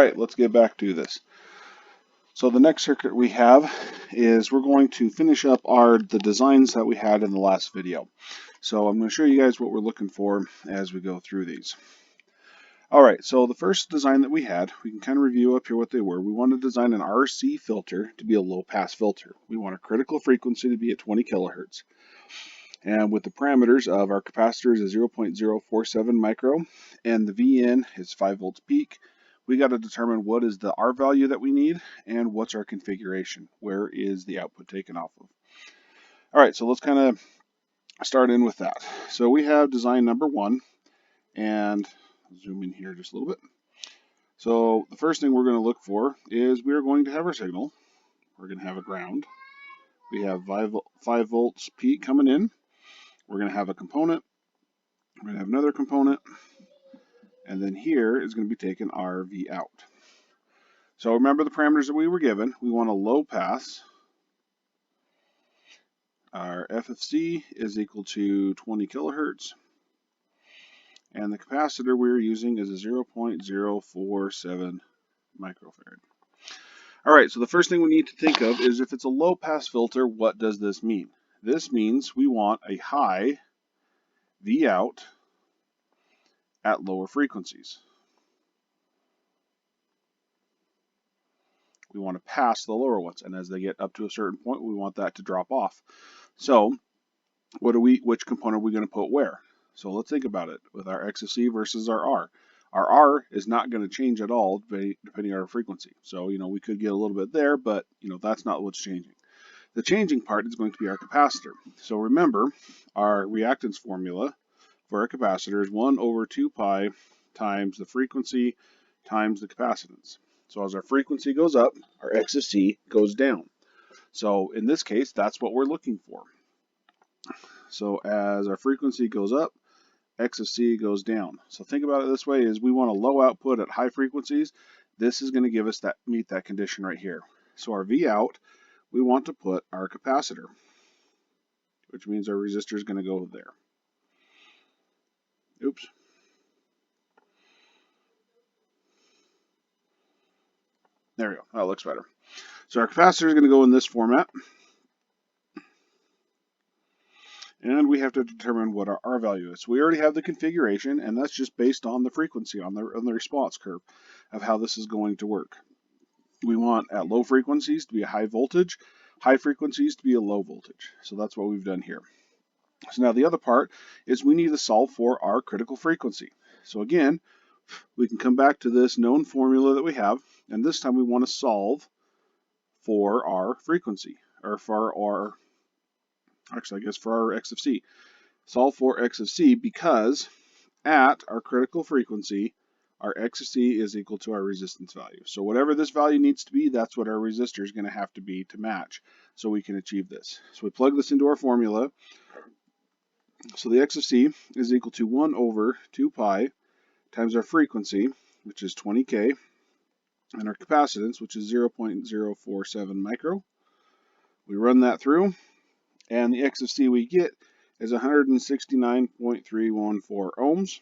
right, let's get back to this. So the next circuit we have is we're going to finish up the designs that we had in the last video. So I'm going to show you guys what we're looking for as we go through these. All right, so the first design that we had, we can kind of review up here what they were. We want to design an RC filter to be a low pass filter. We want a critical frequency to be at 20 kilohertz. And with the parameters of our capacitor is a 0.047 micro and the VN is 5 volts peak, we got to determine what is the R value that we need and what's our configuration. Where is the output taken off of? All right, so let's kind of start in with that. So we have design number 1, and I'll zoom in here just a little bit. So the first thing we're going to look for is we are going to have our signal. We're going to have a ground. We have 5 volts peak coming in. We're going to have a component. We're going to have another component. And then here is going to be taking our V out. So remember the parameters that we were given. We want a low pass. Our FFC is equal to 20 kilohertz. And the capacitor we're using is a 0.047 microfarad. All right, so the first thing we need to think of is if it's a low pass filter, what does this mean? This means we want a high V out at lower frequencies. We want to pass the lower ones, and as they get up to a certain point, we want that to drop off. So which component are we going to put where? So let's think about it with our XFC versus our R. Our R is not going to change at all depending on our frequency. So, we could get a little bit there, but, that's not what's changing. The changing part is going to be our capacitor. So remember, our reactance formula for our capacitor is 1 over 2 pi times the frequency times the capacitance. So as our frequency goes up, our XFC goes down. So in this case, that's what we're looking for. So as our frequency goes up, XFC goes down. So think about it this way: is we want a low output at high frequencies. This is going to give us meet that condition right here. So our V out, we want to put our capacitor, which means our resistor is going to go there. Oops. There we go. That looks better. So our capacitor is going to go in this format. And we have to determine what our R value is. We already have the configuration, and that's just based on the frequency, on the response curve of how this is going to work. We want at low frequencies to be a high voltage, high frequencies to be a low voltage. So that's what we've done here. So now the other part is we need to solve for our critical frequency. So again, we can come back to this known formula that we have, and this time we want to solve for our frequency, or for our XFC. Solve for XFC because at our critical frequency, our XFC is equal to our resistance value. So whatever this value needs to be, that's what our resistor is going to have to be to match so we can achieve this. So we plug this into our formula. So the XFC is equal to 1 over 2 pi times our frequency, which is 20K, and our capacitance, which is 0.047 micro. We run that through, and the XFC we get is 169.314 ohms.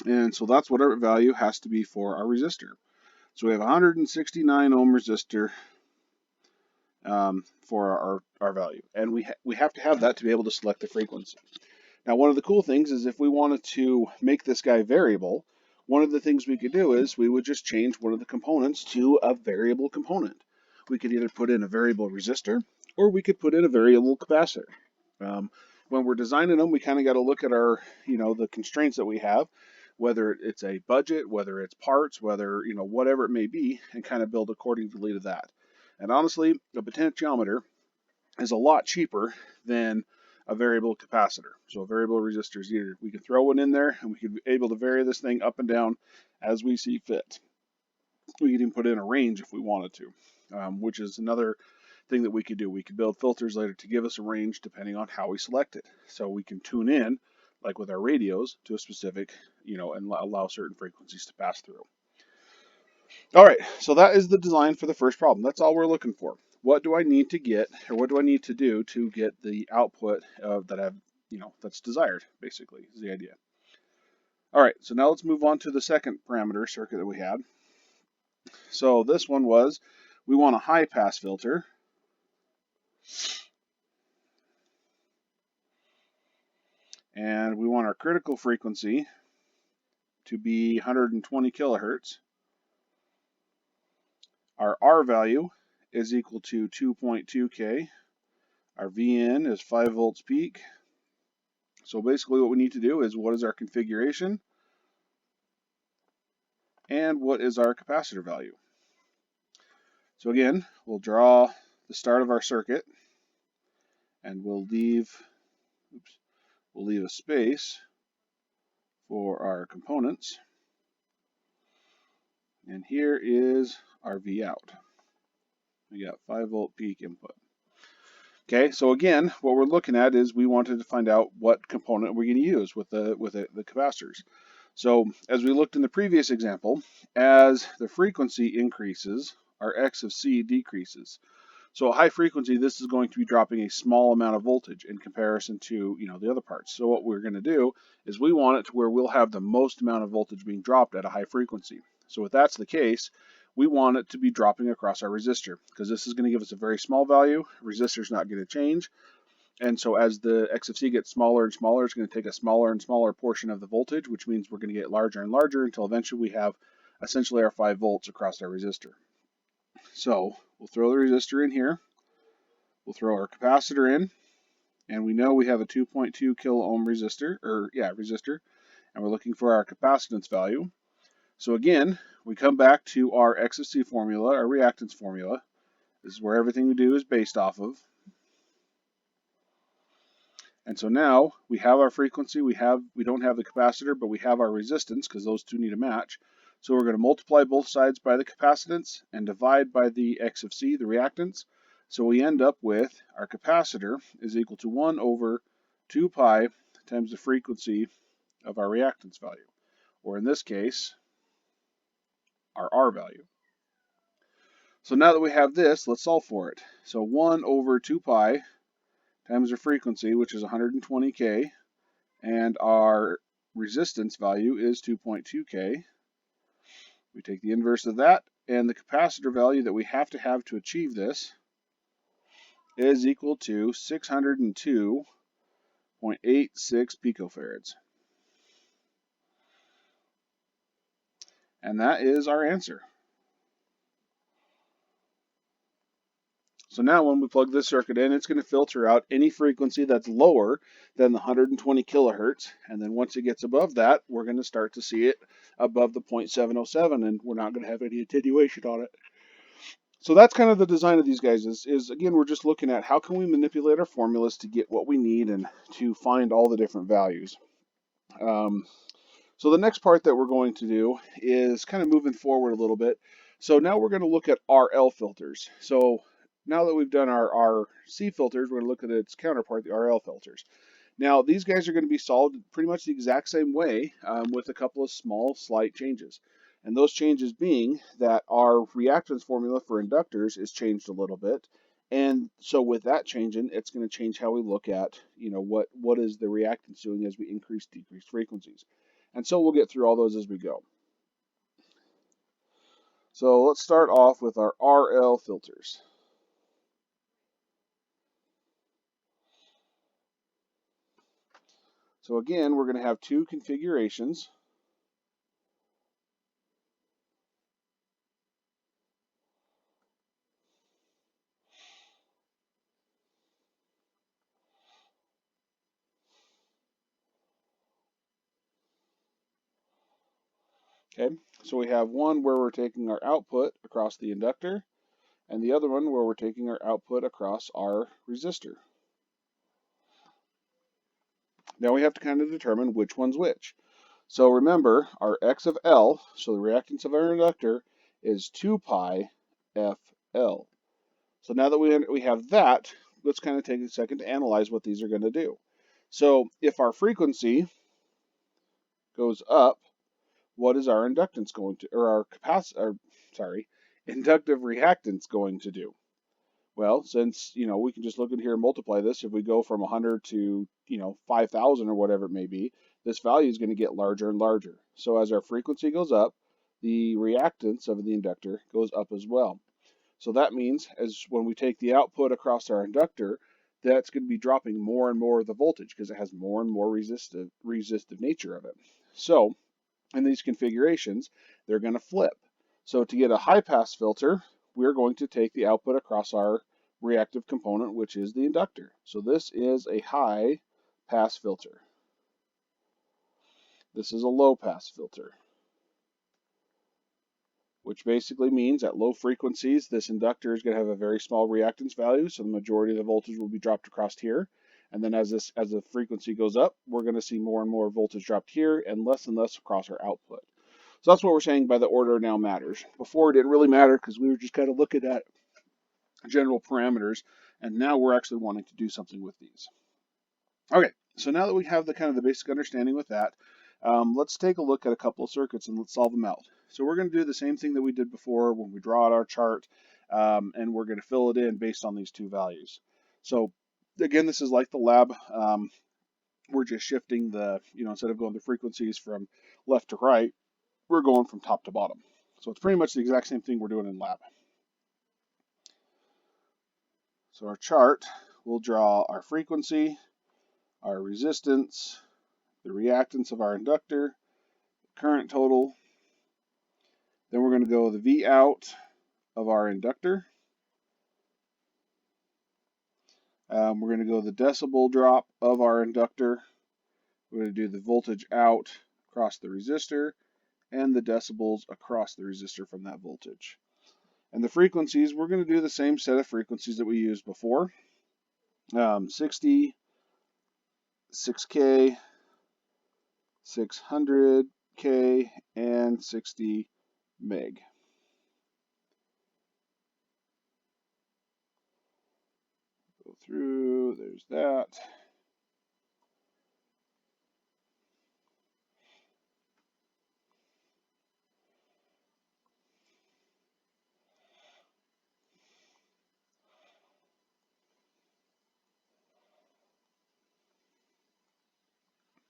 And so that's whatever value has to be for our resistor. So we have 169 ohm resistor for our value. And we have to have that to be able to select the frequency. Now, one of the cool things is if we wanted to make this guy variable, one of the things we could do is we would just change one of the components to a variable component. We could either put in a variable resistor or we could put in a variable capacitor. When we're designing them, we kind of got to look at our, the constraints that we have, whether it's a budget, whether it's parts, whether, whatever it may be, and kind of build accordingly to that. And honestly, a potentiometer is a lot cheaper than a variable capacitor. So a variable resistor is either we can throw one in there and we can be able to vary this thing up and down as we see fit. We can even put in a range if we wanted to, which is another thing that we could do. We could build filters later to give us a range depending on how we select it. So we can tune in, like with our radios, to a specific, and allow certain frequencies to pass through. All right, so that is the design for the first problem. That's all we're looking for. What do I need to get, or what do I need to do to get the output that I've, that's desired, basically, is the idea. All right, so now let's move on to the second parameter circuit that we had. So this one was, we want a high pass filter, and we want our critical frequency to be 120 kilohertz. Our R value is equal to 2.2K. Our VN is 5 volts peak. So basically what we need to do is, what is our configuration and what is our capacitor value? So again, we'll draw the start of our circuit, and we'll leave a space for our components. And here is our V out. We got 5 volt peak input. Okay, so again, what we're looking at is, we wanted to find out what component we're going to use with the capacitors. So as we looked in the previous example, as the frequency increases, our X of C decreases. So at high frequency, this is going to be dropping a small amount of voltage in comparison to, the other parts. So what we're going to do is, we want it to where we'll have the most amount of voltage being dropped at a high frequency. So if that's the case, we want it to be dropping across our resistor, because this is going to give us a very small value. Resistor's not going to change. And so as the X of C gets smaller and smaller, it's going to take a smaller and smaller portion of the voltage, which means we're going to get larger and larger until eventually we have essentially our 5 volts across our resistor. So we'll throw the resistor in here. We'll throw our capacitor in, and we know we have a 2.2 kilo ohm resistor, and we're looking for our capacitance value. So again, we come back to our X of C formula, our reactance formula. This is where everything we do is based off of. And so now we have our frequency, we don't have the capacitor, but we have our resistance, because those two need to match. So we're going to multiply both sides by the capacitance and divide by the X of C, the reactance. So we end up with, our capacitor is equal to 1 over 2 pi times the frequency of our reactance value, or in this case, our R value. So now that we have this, let's solve for it. So 1 over 2 pi times the frequency, which is 120K, and our resistance value is 2.2K. We take the inverse of that, and the capacitor value that we have to achieve this is equal to 602.86 picofarads. And that is our answer. So now when we plug this circuit in, it's going to filter out any frequency that's lower than the 120 kilohertz. And then once it gets above that, we're going to start to see it above the 0.707, and we're not going to have any attenuation on it. So that's kind of the design of these guys is again, we're just looking at how can we manipulate our formulas to get what we need and to find all the different values. So the next part that we're going to do is kind of moving forward a little bit. So now we're going to look at RL filters. So now that we've done our C filters, we're going to look at its counterpart, the RL filters. Now these guys are going to be solved pretty much the exact same way, with a couple of small slight changes. And those changes being that our reactance formula for inductors is changed a little bit. And so with that changing, it's going to change how we look at, what is the reactance doing as we decrease frequencies. And so we'll get through all those as we go. So let's start off with our RL filters. So again, we're going to have two configurations. Okay, so we have one where we're taking our output across the inductor, and the other one where we're taking our output across our resistor. Now we have to kind of determine which one's which. So remember, our X of L, so the reactance of our inductor, is 2 pi FL. So now that we have that, let's kind of take a second to analyze what these are going to do. So if our frequency goes up, what is our inductance going to, or our inductive reactance going to do? Well, since, we can just look in here and multiply this. If we go from 100 to, 5,000 or whatever it may be, this value is going to get larger and larger. So as our frequency goes up, the reactance of the inductor goes up as well. So that means as when we take the output across our inductor, that's going to be dropping more and more of the voltage because it has more and more resistive nature of it. So in these configurations, they're going to flip. So to get a high pass filter, we're going to take the output across our reactive component, which is the inductor. So this is a high pass filter. This is a low pass filter, which basically means at low frequencies, this inductor is going to have a very small reactance value, so the majority of the voltage will be dropped across here. And then as the frequency goes up, we're going to see more and more voltage dropped here and less across our output. So that's what we're saying by the order now matters. Before it didn't really matter because we were just kind of looking at general parameters, and now we're actually wanting to do something with these. Okay, so now that we have the kind of the basic understanding with that, let's take a look at a couple of circuits and let's solve them out. So we're going to do the same thing that we did before when we draw out our chart, and we're going to fill it in based on these two values. So again, this is like the lab. We're just shifting the, instead of going the frequencies from left to right, we're going from top to bottom. So it's pretty much the exact same thing we're doing in lab. So our chart, we'll draw our frequency, our resistance, the reactance of our inductor, current total. Then we're going to go the V out of our inductor. We're going to go the decibel drop of our inductor. We're going to do the voltage out across the resistor and the decibels across the resistor from that voltage. And the frequencies, we're going to do the same set of frequencies that we used before. 60, 6K, 600K, and 60 meg. Go through, there's that.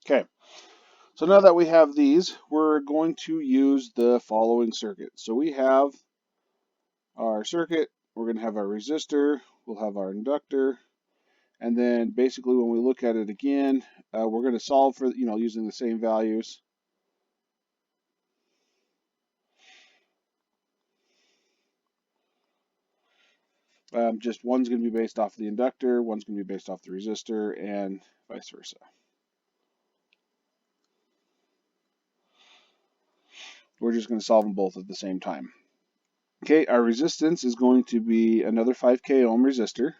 Okay, so now that we have these, we're going to use the following circuit. So we have our circuit, we're going to have our resistor, we'll have our inductor, and then basically when we look at it again, we're going to solve for, using the same values. Just one's going to be based off the inductor, one's going to be based off the resistor, and vice versa. We're just going to solve them both at the same time. Okay, our resistance is going to be another 5K ohm resistor.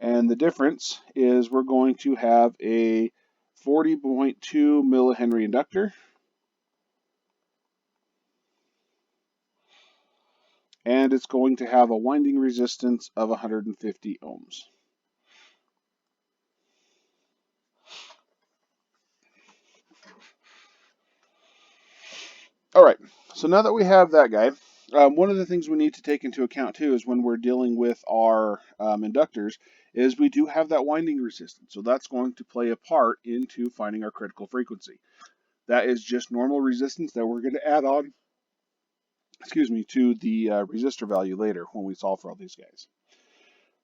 And the difference is we're going to have a 40.2 millihenry inductor. And it's going to have a winding resistance of 150 ohms. All right, so now that we have that guy, one of the things we need to take into account too is when we're dealing with our inductors is we do have that winding resistance. So that's going to play a part into finding our critical frequency. That is just normal resistance that we're going to add on, to the resistor value later when we solve for all these guys.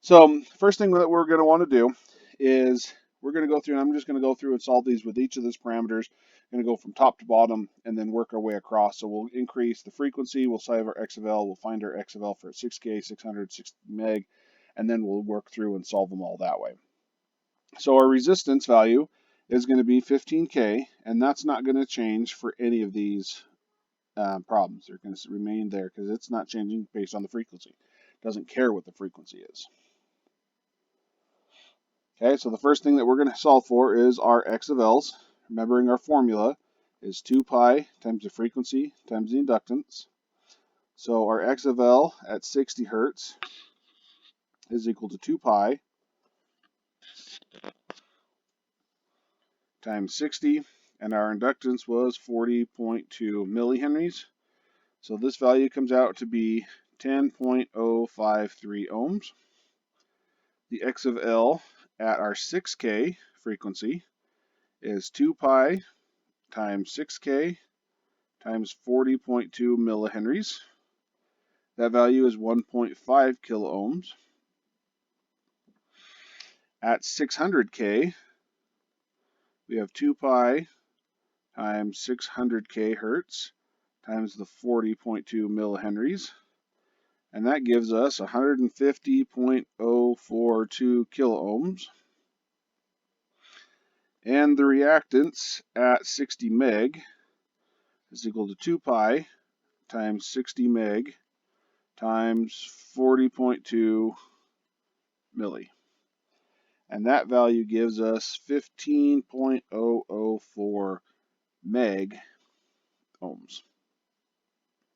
So first thing that we're going to want to do is we're going to go through, and I'm just going to go through and solve these with each of these parameters. Going to go from top to bottom and then work our way across. So we'll increase the frequency, we'll save our X of L, we'll find our X of L for 6K, 600, 60 meg, and then we'll work through and solve them all that way. So our resistance value is going to be 15K, and that's not going to change for any of these problems. They're going to remain there because it's not changing based on the frequency. It doesn't care what the frequency is. Okay, so the first thing that we're going to solve for is our X of L's. Remembering our formula is 2 pi times the frequency times the inductance. So our X of L at 60 hertz is equal to 2 pi times 60, and our inductance was 40.2 millihenries. So this value comes out to be 10.053 ohms. The X of L at our 6K frequency is 2 pi times 6K times 40.2 millihenries. That value is 1.5 kiloohms. At 600K, we have 2 pi times 600K hertz times the 40.2 millihenries. And that gives us 150.042 kiloohms. And the reactance at 60 meg is equal to 2 pi times 60 meg times 40.2 milli. And that value gives us 15.004 meg ohms.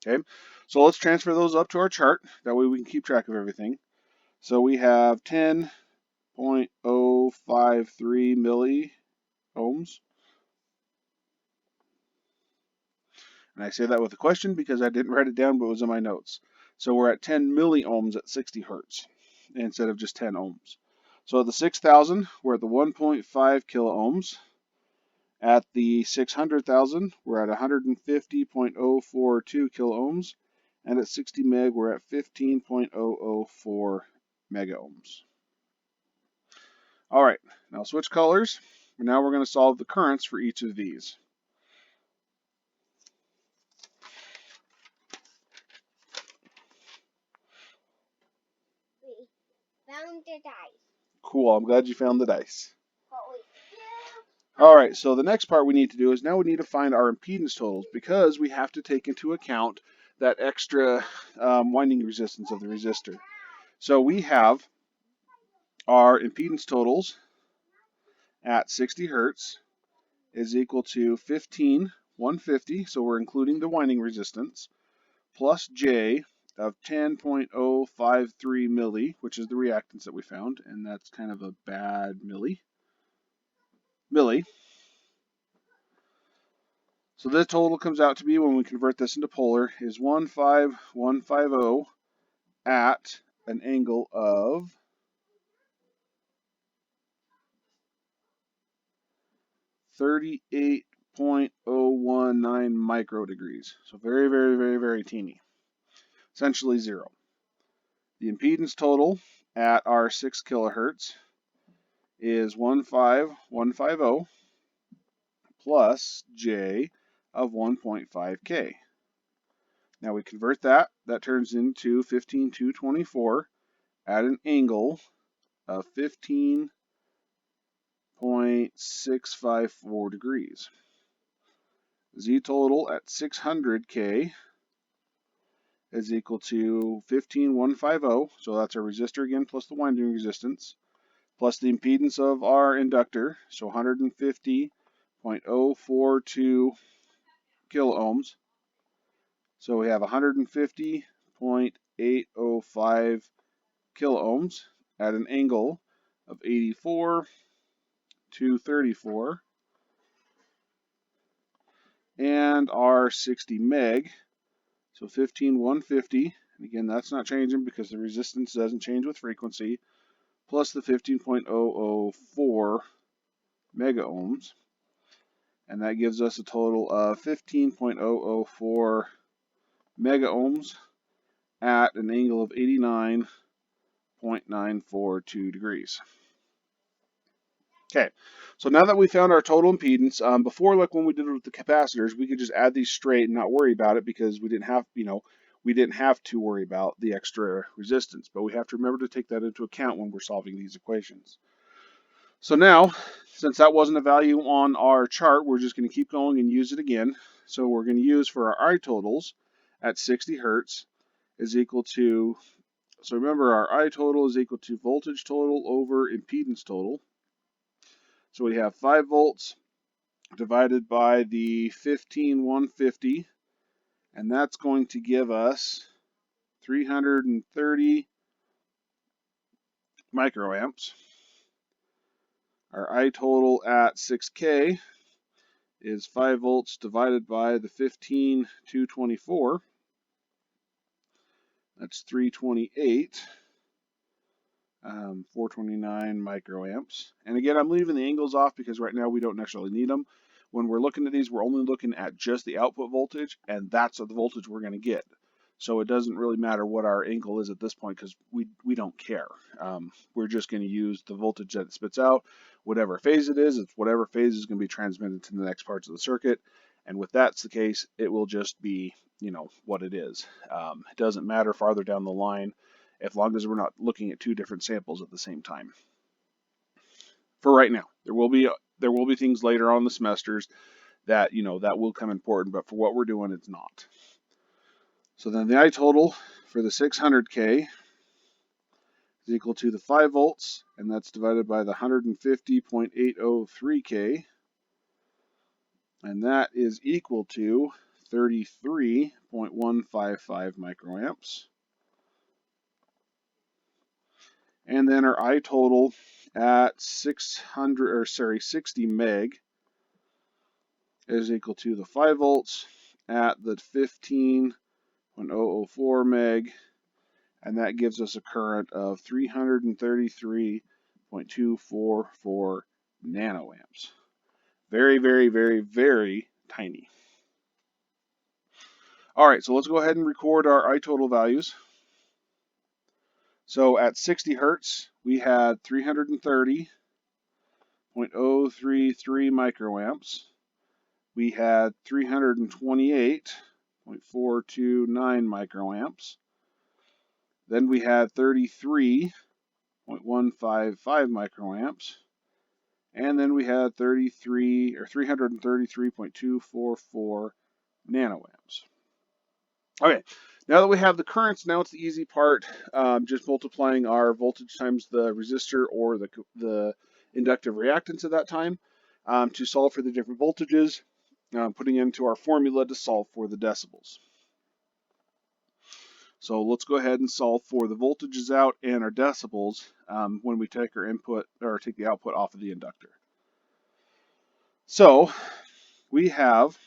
Okay, so let's transfer those up to our chart. That way we can keep track of everything. So we have 10.053 milli ohms. And I say that with a question because I didn't write it down, but it was in my notes. So we're at 10 milliohms at 60 hertz instead of just 10 ohms. So at the 6,000, we're at the 1.5 kiloohms. At the 600,000, we're at 150.042 kiloohms. And at 60 meg, we're at 15.004 megaohms. All right, now switch colors. Now we're going to solve the currents for each of these. We found the dice. Cool, I'm glad you found the dice. All right, so the next part we need to do is now we need to find our impedance totals because we have to take into account that extra winding resistance of the resistor. So we have our impedance totals at 60 hertz is equal to 15,150, so we're including the winding resistance, plus J of 10.053 milli, which is the reactance that we found, and that's kind of a bad milli. So the total comes out to be, when we convert this into polar, is 15150 at an angle of 38.019 microdegrees. So very, very, very, very teeny. Essentially zero. The impedance total at our 6 kilohertz is 15150 plus J of 1.5K. Now we convert that. That turns into 15,224 at an angle of 15.654 degrees. Z total at 600K is equal to 15,150, so that's our resistor again plus the winding resistance, plus the impedance of our inductor, so 150.042 kiloohms. So we have 150.805 kiloohms at an angle of 84.234. And our 60 meg, so 15,150, and again that's not changing because the resistance doesn't change with frequency, plus the 15.004 mega ohms, and that gives us a total of 15.004 mega ohms at an angle of 89.942 degrees. Okay, so now that we found our total impedance, before, like when we did it with the capacitors, we could just add these straight and not worry about it because we didn't have, we didn't have to worry about the extra resistance. But we have to remember to take that into account when we're solving these equations. So now, since that wasn't a value on our chart, we're just going to keep going and use it again. So we're going to use for our I totals at 60 hertz is equal to, so remember our I total is equal to voltage total over impedance total. So we have 5 volts divided by the 15,150, and that's going to give us 330 microamps. Our I total at 6K is 5 volts divided by the 15,224. That's 328. 429 microamps. And again, I'm leaving the angles off because right now we don't necessarily need them. when we're looking at these, we're only looking at just the output voltage, and that's the voltage we're going to get. So it doesn't really matter what our angle is at this point because we don't care. We're just going to use the voltage that it spits out. Whatever phase it is, it's whatever phase is going to be transmitted to the next parts of the circuit. And with that's the case, it will just be, what it is. It doesn't matter farther down the line as long as we're not looking at two different samples at the same time. For right now, there will be things later on in the semesters that, that will come important, but for what we're doing, it's not. So then the I total for the 600K is equal to the 5 volts, and that's divided by the 150.803K, and that is equal to 33.155 microamps. And then our I total at 60 meg is equal to the 5 volts at the 15.004 meg, and that gives us a current of 333.244 nanoamps. Very, very, very, very tiny. All right, so let's go ahead and record our I total values. So at 60 hertz, we had 330.033 microamps. We had 328.429 microamps. Then we had 33.155 microamps. And then we had 333.244 nanoamps. Okay, now that we have the currents, now it's the easy part, just multiplying our voltage times the resistor or the inductive reactance at that time to solve for the different voltages, putting into our formula to solve for the decibels. So let's go ahead and solve for the voltages out and our decibels when we take our input or take the output off of the inductor. So we have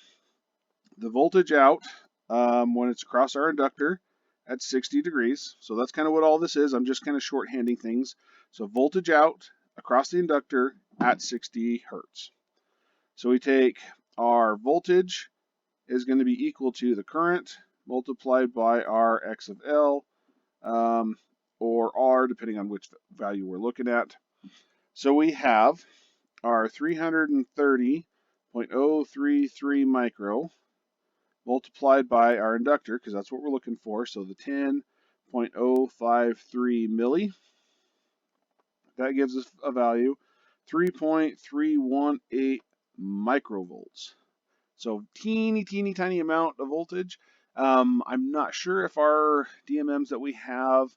the voltage out when it's across our inductor at 60 degrees. So that's kind of what all this is. I'm just kind of shorthanding things. So voltage out across the inductor at 60 hertz. So we take our voltage is going to be equal to the current multiplied by our X of L or R, depending on which value we're looking at. So we have our 330.033 micro multiplied by our inductor, because that's what we're looking for, so the 10.053 milli. That gives us a value 3.318 microvolts. So teeny tiny amount of voltage. I'm not sure if our DMMs that we have,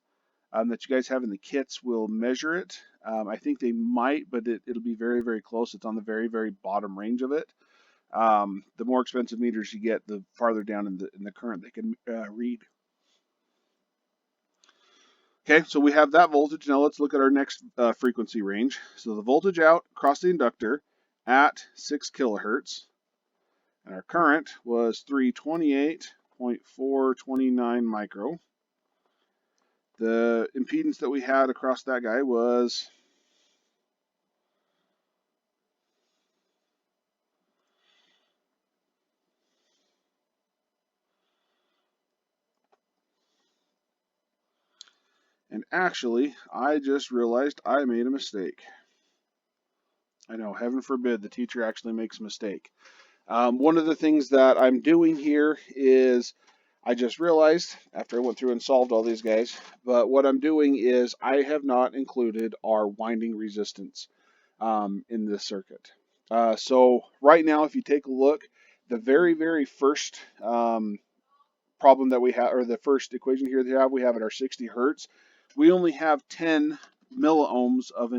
that you guys have in the kits, will measure it. I think they might, but it'll be very, very close. It's on the very, very bottom range of it. The more expensive meters you get, the farther down in the current they can read. Okay, so we have that voltage. Now let's look at our next frequency range. So the voltage out across the inductor at 6 kilohertz, and our current was 328.429 micro. The impedance that we had across that guy was and actually, I just realized I made a mistake. I know, heaven forbid the teacher actually makes a mistake. One of the things that I'm doing here is I just realized after I went through and solved all these guys, but what I'm doing is I have not included our winding resistance in this circuit. So right now, if you take a look, the very, very first problem that we have, or the first equation here that we have at our 60 hertz, we only have 10 milliohms of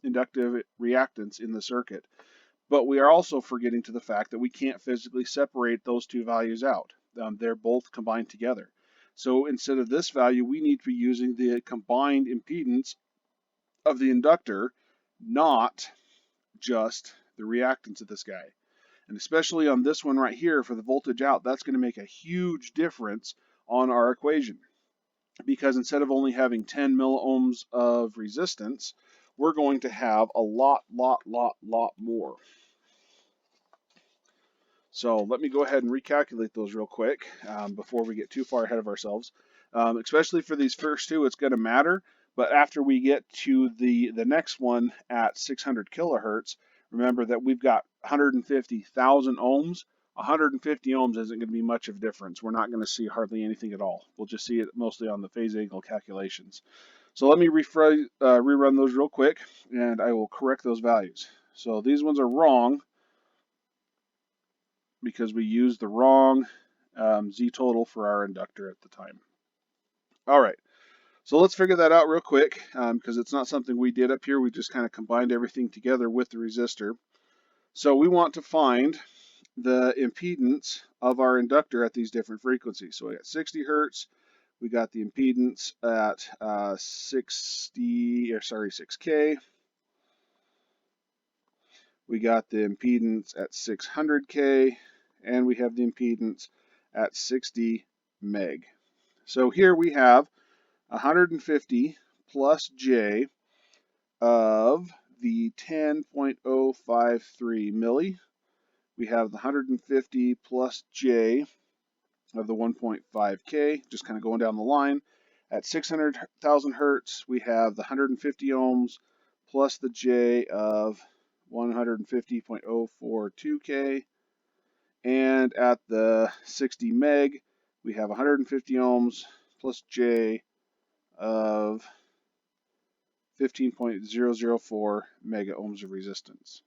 inductive reactance in the circuit. But we are also forgetting to the fact that we can't physically separate those two values out. They're both combined together. So instead of this value, we need to be using the combined impedance of the inductor, not just the reactance of this guy. And especially on this one right here for the voltage out, that's going to make a huge difference on our equation. Because instead of only having 10 milliohms of resistance, we're going to have a lot more. So let me go ahead and recalculate those real quick before we get too far ahead of ourselves. Especially for these first two, it's going to matter. But after we get to the next one at 600 kilohertz, remember that we've got 150,000 ohms. 150 ohms isn't going to be much of a difference. We're not going to see hardly anything at all. We'll just see it mostly on the phase angle calculations. So let me rerun those real quick, and I will correct those values. So these ones are wrong because we used the wrong Z total for our inductor at the time. All right, so let's figure that out real quick because it's not something we did up here. We just kind of combined everything together with the resistor. So we want to find the impedance of our inductor at these different frequencies. So we got 60 hertz. We got the impedance at 6K. We got the impedance at 600K, and we have the impedance at 60 meg. So here we have 150 plus J of the 10.053 milli. We have the 150 plus J of the 1.5K, just kind of going down the line. At 600,000 hertz, we have the 150 ohms plus the J of 150.042K. And at the 60 meg, we have 150 ohms plus J of 15.004 mega ohms of resistance.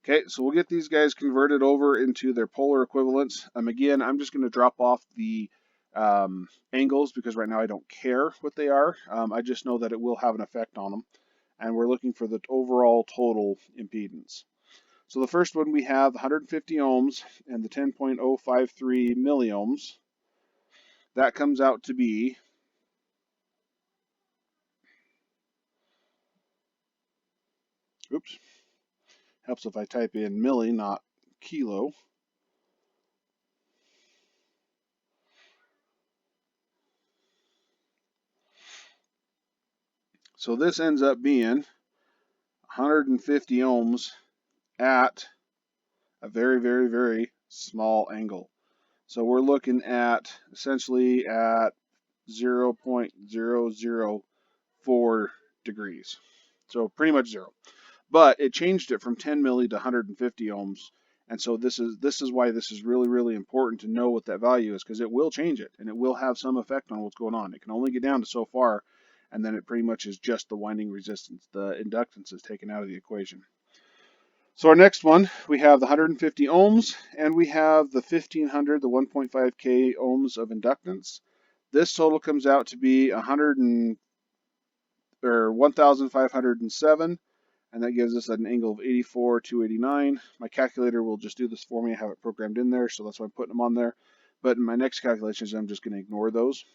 Okay, so we'll get these guys converted over into their polar equivalents. Again, I'm just going to drop off the angles because right now I don't care what they are. I just know that it will have an effect on them. And we're looking for the overall total impedance. So the first one we have 150 ohms and the 10.053 milliohms. That comes out to be helps if I type in milli, not kilo. So this ends up being 150 ohms at a very, very, very small angle. So we're looking at essentially at 0.004 degrees. So pretty much zero. But it changed it from 10 milli to 150 ohms. And so this is why this is really, really important to know what that value is, because it will change it and it will have some effect on what's going on. It can only get down to so far, and then it pretty much is just the winding resistance. The inductance is taken out of the equation. So our next one, we have the 150 ohms, and we have the 1500, the 1.5K ohms of inductance. This total comes out to be 1,507. And that gives us an angle of 84,289. My calculator will just do this for me. I have it programmed in there, so that's why I'm putting them on there. But in my next calculations, I'm just going to ignore those.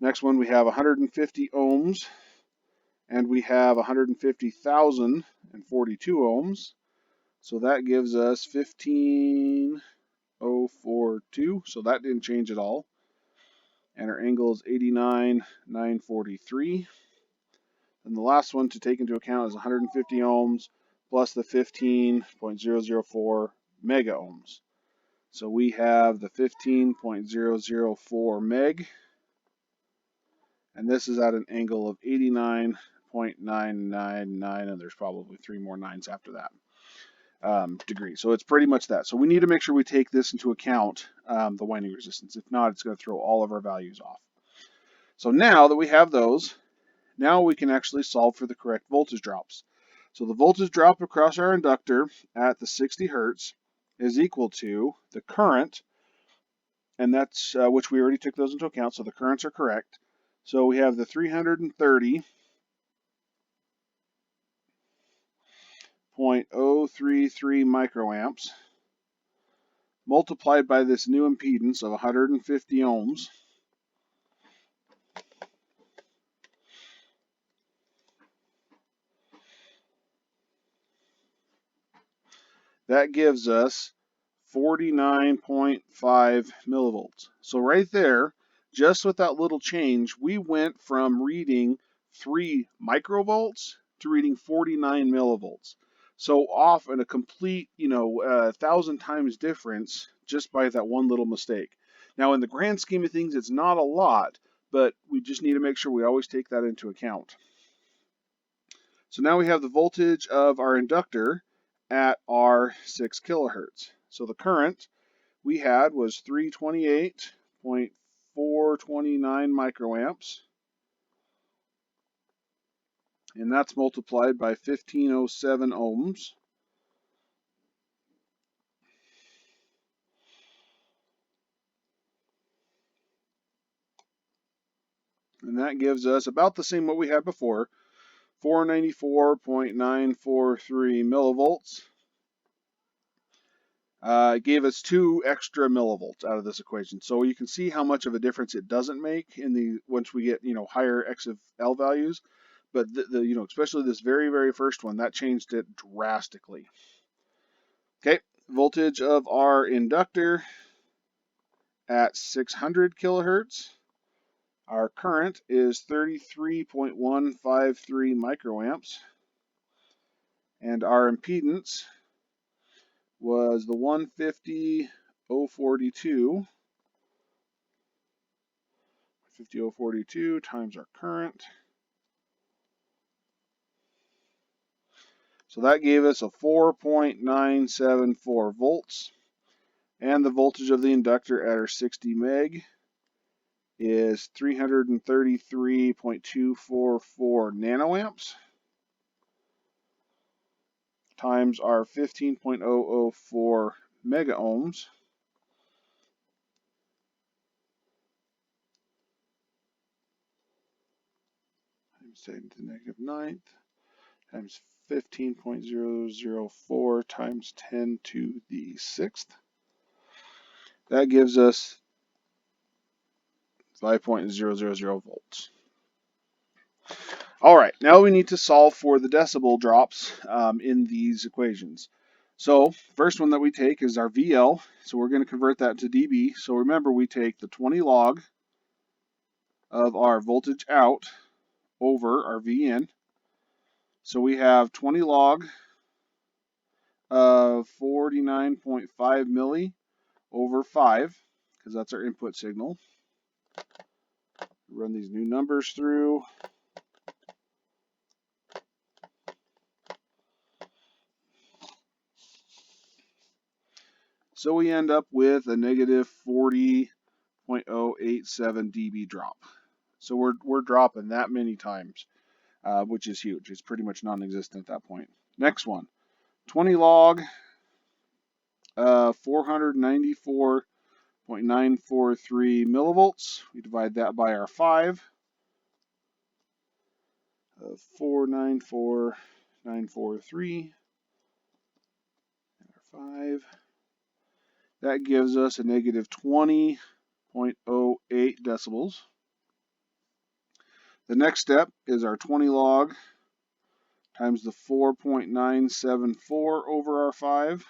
Next one, we have 150 ohms, and we have 150,042 ohms. So that gives us 15,042. So that didn't change at all. And our angle is 89,943. And the last one to take into account is 150 ohms plus the 15.004 mega ohms. So we have the 15.004 meg, and this is at an angle of 89.999, and there's probably 3 more nines after that degrees. So it's pretty much that. So we need to make sure we take this into account, the winding resistance. If not, it's going to throw all of our values off. So now that we have those, now we can actually solve for the correct voltage drops. So the voltage drop across our inductor at the 60 hertz is equal to the current, and that's which we already took those into account, so the currents are correct. So we have the 330.033 microamps multiplied by this new impedance of 150 ohms. That gives us 49.5 millivolts. So right there, just with that little change, we went from reading 3 microvolts to reading 49 millivolts. So off in a complete, 1,000 times difference just by that one little mistake. Now, in the grand scheme of things, it's not a lot, but we just need to make sure we always take that into account. So now we have the voltage of our inductor at our 6 kilohertz. So the current we had was 328.429 microamps, and that's multiplied by 1507 ohms. And that gives us about the same what we had before, 494.943 millivolts. It gave us 2 extra millivolts out of this equation. So you can see how much of a difference it doesn't make in the once we get higher X of L values. But especially this very, very first one, that changed it drastically. Okay, voltage of our inductor at 600 kilohertz. Our current is 33.153 microamps. And our impedance was the 150,042. 50,042 times our current. So that gave us a 4.974 volts. And the voltage of the inductor at our 60 meg is 333.244 nanoamps times our 15.004 mega ohms. Times 10 to the negative 9th times 15.004 times 10 to the 6th. That gives us 5.000 volts. All right, now we need to solve for the decibel drops in these equations. So first one that we take is our VL. So we're going to convert that to dB. So remember, we take the 20 log of our voltage out over our VN. So we have 20 log of 49.5 milli over 5, because that's our input signal. Run these new numbers through. So we end up with a negative 40.087 dB drop. So we're dropping that many times, which is huge. It's pretty much non-existent at that point. Next one, 20 log 494.943 millivolts. We divide that by our 5 of 494.943 and our 5. That gives us a negative 20.08 decibels. The next step is our 20 log times the 4.974 over our 5.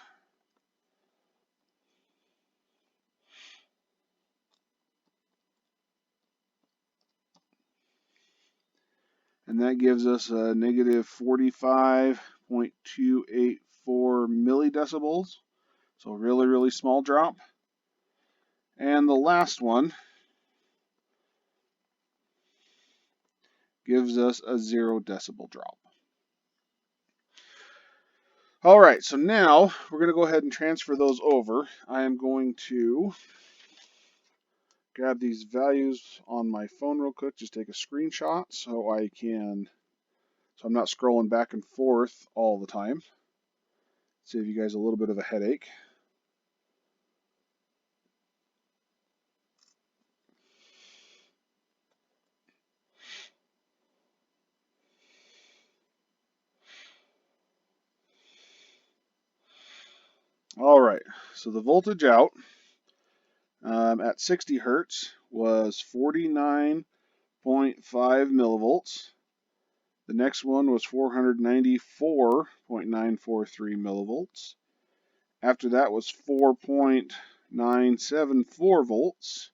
And that gives us a negative 45.284 millidecibels. So really, really small drop. And the last one gives us a 0 decibel drop. All right, so now we're going to go ahead and transfer those over. I am going to grab these values on my phone real quick, just take a screenshot so I'm not scrolling back and forth all the time. Save you guys a little bit of a headache. All right, so the voltage out at 60 hertz was 49.5 millivolts. The next one was 494.943 millivolts. After that was 4.974 volts,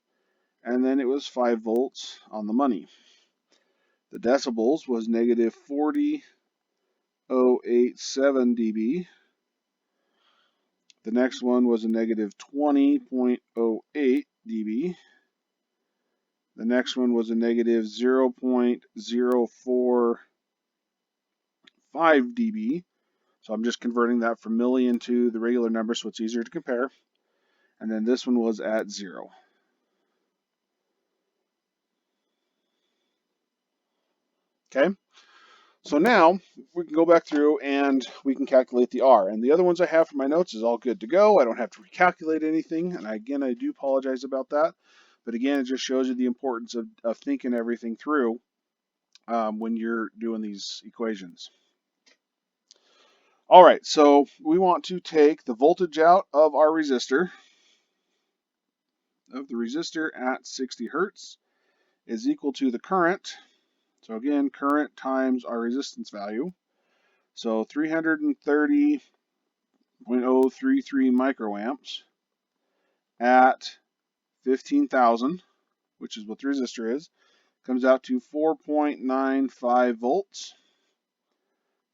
and then it was 5 volts on the money. The decibels was negative 40 dB. The next one was a negative 20.08 dB. The next one was a negative 0.045 dB. So I'm just converting that from milli into the regular number so it's easier to compare. And then this one was at 0. Okay, so now we can go back through and we can calculate the R. And the other ones I have for my notes is all good to go. I don't have to recalculate anything. And again, I do apologize about that. But again, it just shows you the importance of thinking everything through when you're doing these equations. All right, so we want to take the voltage out of our resistor, at 60 hertz is equal to the current. So again, current times our resistance value. So 330.033 microamps at 15,000, which is what the resistor is, comes out to 4.95 volts.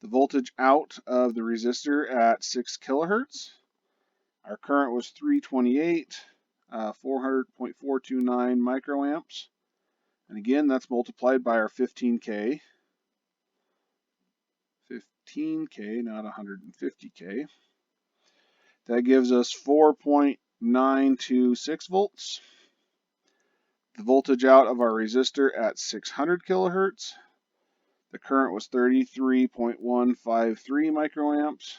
The voltage out of the resistor at 6 kilohertz. Our current was 328, 400.429 microamps. And again, that's multiplied by our 15K. 15K, not 150K. That gives us 4.926 volts. The voltage out of our resistor at 600 kilohertz. The current was 33.153 microamps.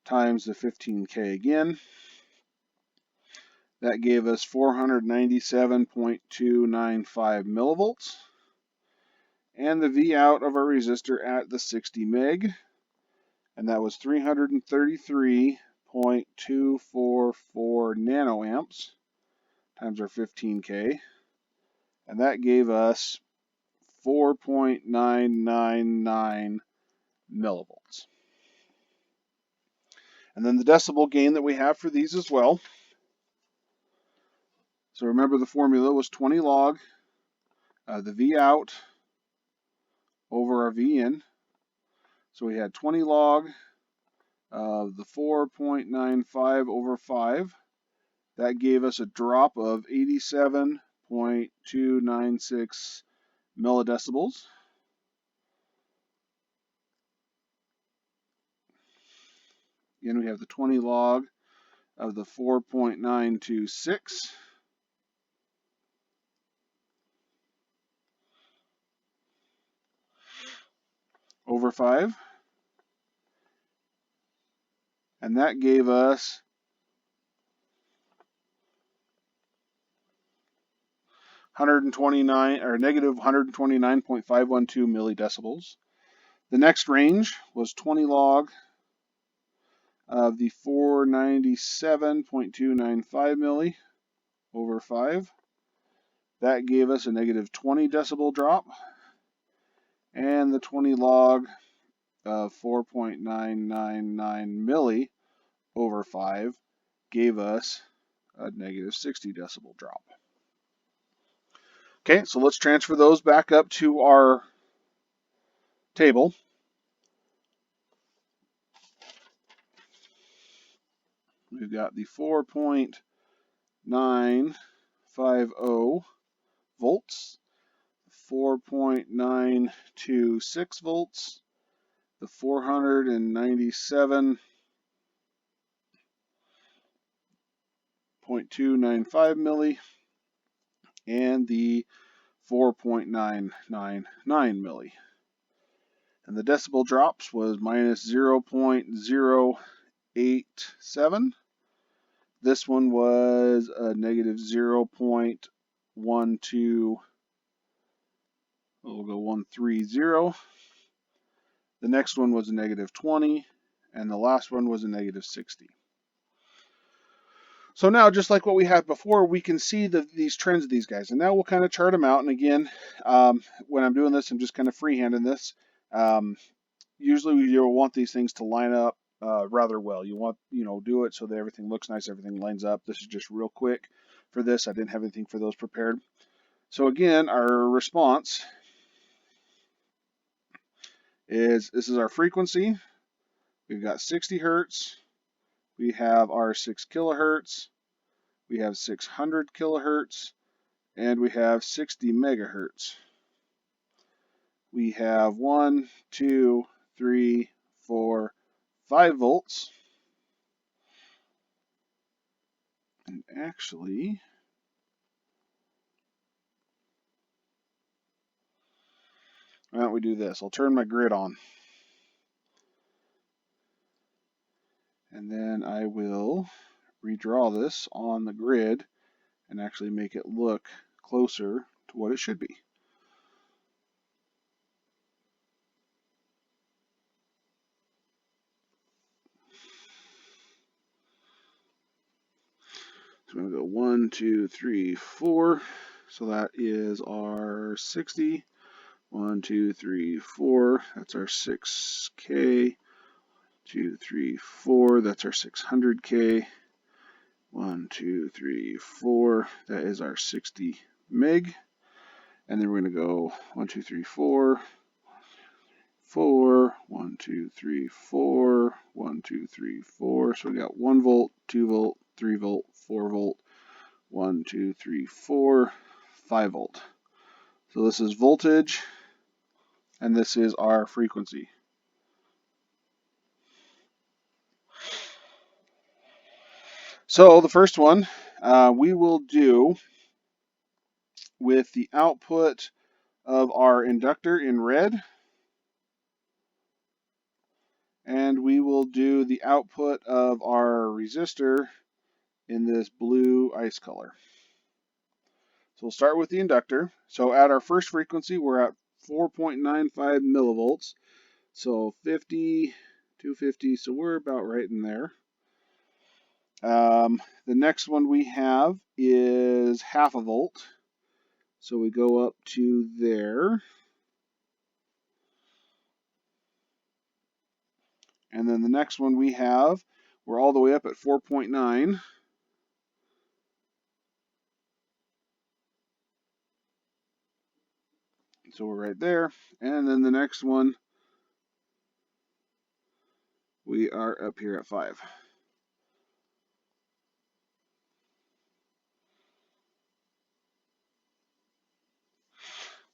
Times the 15K again. That gave us 497.295 millivolts. And the V out of our resistor at the 60 meg, and that was 333.244 nanoamps times our 15K, and that gave us 4.999 millivolts. And then the decibel gain that we have for these as well. So remember the formula was 20 log the V out over our V in. So we had 20 log of the 4.95 over 5. That gave us a drop of 87.296 milledecibels. Again, we have the 20 log of the 4.926 over 5. And that gave us 129 or negative 129.512 milledecibels. The next range was 20 log of the 497.295 milli over 5. That gave us a negative 20 decibel drop. And the 20 log of 4.999 milli over 5 gave us a negative 60 decibel drop. Okay, so let's transfer those back up to our table. We've got the 4.950 volts, 4.926 volts, the 497.295 milli, and the 4.999 milli. And the decibel drops was minus 0.087. This one was a negative 0.12, we'll go 130. The next one was a negative 20, and the last one was a negative 60. So now, just like what we had before, we can see these trends of these guys. And now we'll kind of chart them out. And again, when I'm doing this, I'm just kind of freehanding this. Usually you'll want these things to line up rather well. You want, do it so that everything looks nice, everything lines up. This is just real quick for this. I didn't have anything for those prepared. So again, our response is this is our frequency. We've got 60 hertz. We have our 6 kilohertz. We have 600 kilohertz. And we have 60 megahertz. We have 1, 2, 3, 4, 5 volts. And actually, why don't we do this? I'll turn my grid on. And then I will redraw this on the grid and actually make it look closer to what it should be. So I'm going to go 1, 2, 3, 4. So that is our 60. 1, 2, 3, 4. That's our 6K. 2, 3, 4. That's our 600K. 1, 2, 3, 4. That is our 60 meg. And then we're going to go 1, 2, 3, 4. 4, 1, 2, 3, 4, 1, 2, 3, 4. So we got 1 volt, 2 volt, 3 volt, 4 volt, 1, 2, 3, 4, 5 volt. So this is voltage, and this is our frequency. So the first one we will do with the output of our inductor in red, and we will do the output of our resistor in this blue ice color. So we'll start with the inductor. So at our first frequency, we're at 4.95 millivolts. So 50, 250, so we're about right in there. The next one we have is half a volt. So we go up to there. And then the next one we have, we're all the way up at 4.9. So we're right there. And then the next one, we are up here at 5.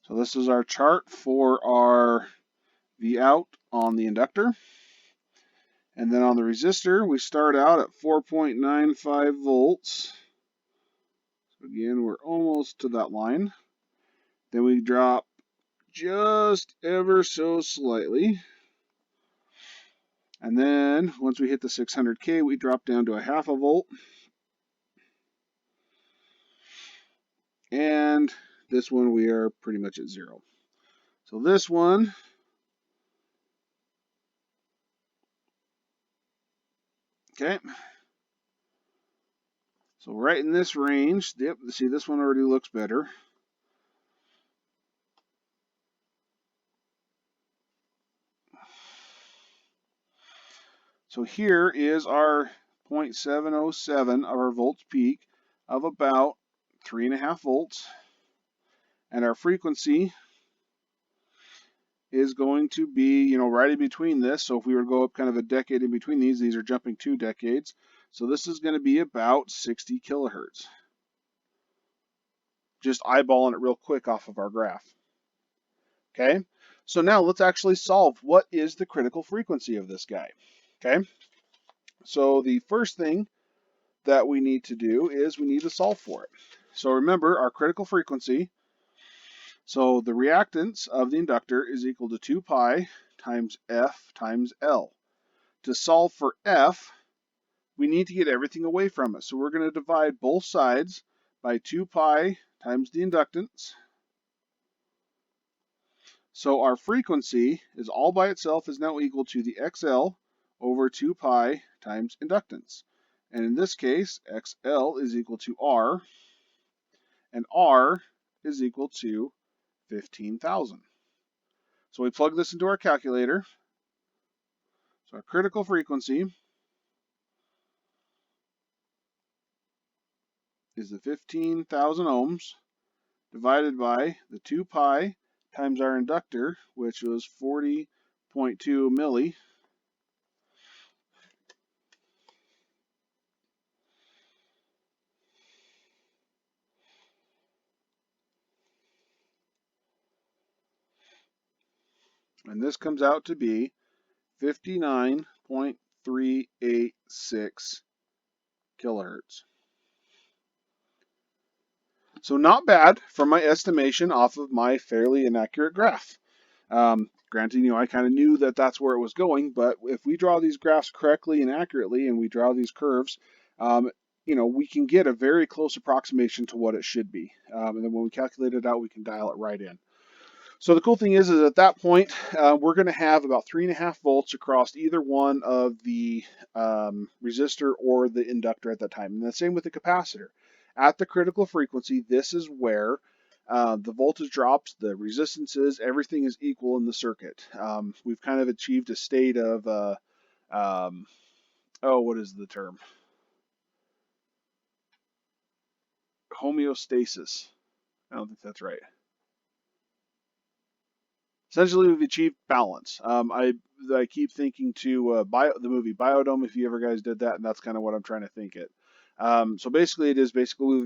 So this is our chart for our V out on the inductor. And then on the resistor, we start out at 4.95 volts. So again, we're almost to that line. Then we drop just ever so slightly. And then once we hit the 600K, we drop down to a half a volt. And this one, we are pretty much at 0. So this one, okay. So right in this range, yep, see this one already looks better. So here is our 0.707 of our volts peak of about 3.5 volts. And our frequency is going to be, right in between this. So if we were to go up kind of a decade in between these are jumping 2 decades. So this is going to be about 60 kilohertz. Just eyeballing it real quick off of our graph. Okay, so now let's actually solve what is the critical frequency of this guy. Okay, so the first thing that we need to do is we need to solve for it. So remember our critical frequency. So the reactance of the inductor is equal to 2 pi times F times L. To solve for F, we need to get everything away from it. So we're going to divide both sides by 2 pi times the inductance. So our frequency is all by itself is now equal to the XL over 2 pi times inductance. And in this case, XL is equal to R, and R is equal to 15,000. So we plug this into our calculator. So our critical frequency is the 15,000 ohms divided by the 2 pi times our inductor, which was 40.0 0.2 milli. And this comes out to be 59.386 kilohertz. So not bad from my estimation off of my fairly inaccurate graph. Granted, I kind of knew that that's where it was going, but if we draw these graphs correctly and accurately, and we draw these curves, we can get a very close approximation to what it should be. And then when we calculate it out, we can dial it right in. So the cool thing is at that point, we're going to have about 3.5 volts across either one of the resistor or the inductor at that time. And the same with the capacitor. At the critical frequency, this is where the voltage drops, the resistances, everything is equal in the circuit. We've kind of achieved a state of, what is the term? Homeostasis. I don't think that's right. Essentially, we've achieved balance. I keep thinking to the movie Biodome, if you ever guys did that, and that's kind of what I'm trying to think it. So basically,